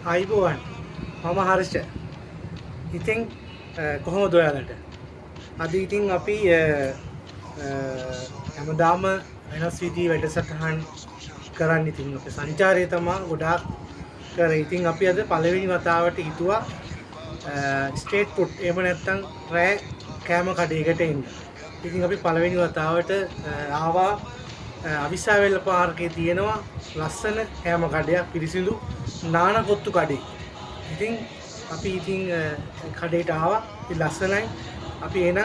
අයිබෝවන් මම හර්ෂ. ඉතින් කොහොමද ඔයාලට? අද ඉතින් අපි හැමදාම වෙනස් විදිහේ වැඩසටහන් කරන්න ඉතින් අපේ සංචාරය තමයි ගොඩාක් කරේ. ඉතින් අපි අද පළවෙනි වතාවට හිතුවා ස්ට්‍රීට් ෆුඩ් එහෙම නැත්නම් රෑ කෑම කඩේකට එන්න. ඉතින් අපි පළවෙනි වතාවට ආවා අවිස්සාවේල්ල පාර්කේ තියෙනවා ලස්සන කෑම කඩයක් පිරිසිදු නානකොත්තු කඩේ. ඉතින් අපි කඩේට ආවා. ඉතින් ලස්සනයි. අපි එන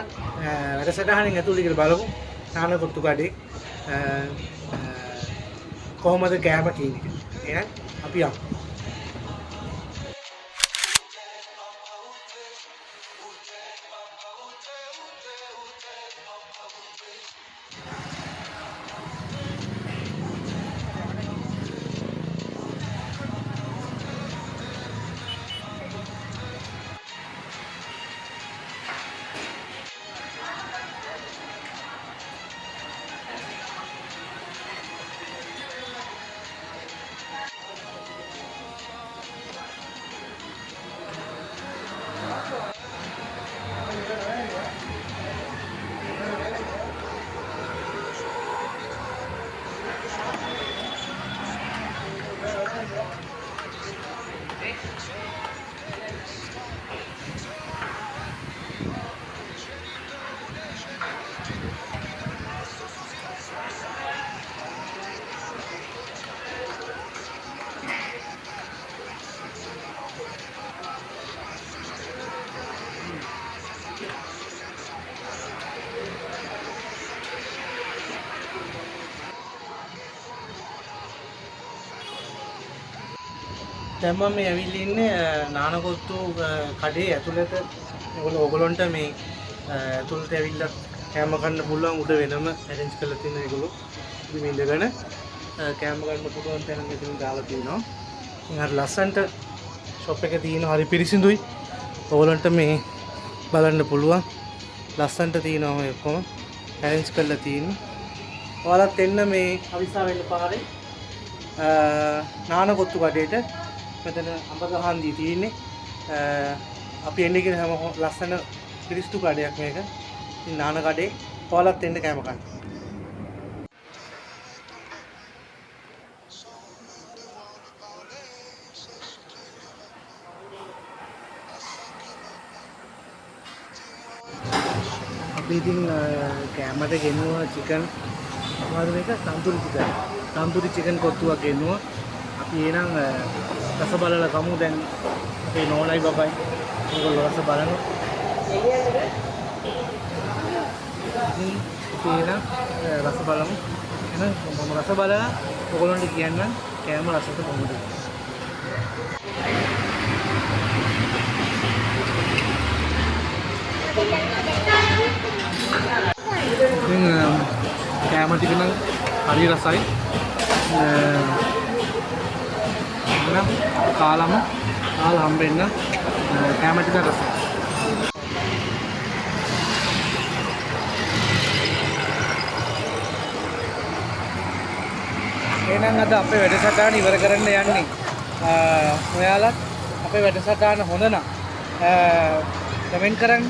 වැඩසටහනෙන් ඇතුළේ කියලා බලමු නානකොත්තු කඩේ කොහොමද කෑම කියන්නේ. එහෙනම් අපි යමු. දැන් මම මේ ඇවිල්ලා ඉන්නේ නානකොත්තු කඩේ ඇතුළත. ඕගොල්ලන්ට මේ ඇතුළට ඇවිල්ලා කෑම කන්න පුළුවන් උඩ වෙනම ඇරේන්ජ් කරලා තියෙන ඒගොල්ලෝ. ඉතින් මේ ඉඳගෙන කෑම ගන්න පුළුවන් තැන මෙතන දාලා තියෙනවා. ඉතින් හරි ලස්සනට ෂොප් එක තියෙනවා. හරි පිරිසිදුයි. ඕගොල්ලන්ට මේ බලන්න පුළුවන්. ලස්සනට තියෙනවා මේ ඔක්කොම ඇරේන්ජ් කරලා තියෙන්නේ. ඔයාලත් එන්න මේ අවිස්සාවේල්ල පාරේ නානකොත්තු කඩේට. මෙතන අඹගහන්දිය තියෙන්නේ. අපි එන්නේ කියන හැම ලස්සන පිරිසිදු කඩයක් මේක. ඉතින් නාන කඩේ ඔයාලත් එන්න කෑම කන්න. අපි ඉතින් කෑමට ගෙනුවා චිකන් මොනවද මේක තන්දුරි චිකන් කොත්තුවක් ගෙනුවා. අපි එහෙනම් රස බලලා කමු. දැන් අපේ නෝනයි බබයි මේගොල්ලෝ රස බලනවා. ඉතින් රස බලමු. එහෙනම් මම රස බලලා ඔයගොල්ලන්ට කියන්නම් කෑම රසට කොහොමද. ඉතින් කෑම ටික නම් හරි රසයි. කාලා හම්බෙන්න කෑම ටික රසයි. එහෙනම් අද අපේ වැඩසටහන ඉවර කරන්න යන්නේ. ඔයාලත් අපේ වැඩසටහන හොඳ නම් කමෙන්ට් කරන්න,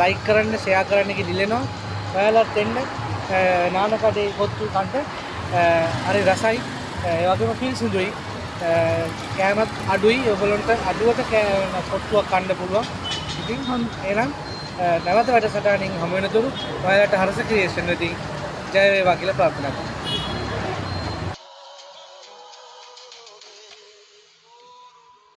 ලයික් කරන්න, ෂෙයා කරන්න කිලිනවා. ඔයාලත් එන්න නාන කඩේ කොත්තු කන්න. හරි රසයි. ඒ වගේම පිරිසිදුයි. කෑමත් අඩුයි. ඔයගොල්ලන්ට අඩුවට කොත්තුවක් කන්න පුළුවන්. ඉතින් එහෙනම් නැවත වැඩසටහනින් හමු වෙනතුරු ඔයාලට හර්ෂ ක්‍රියේෂන් වලින් ජය වේවා කියලා ප්‍රාර්ථනා කරනවා.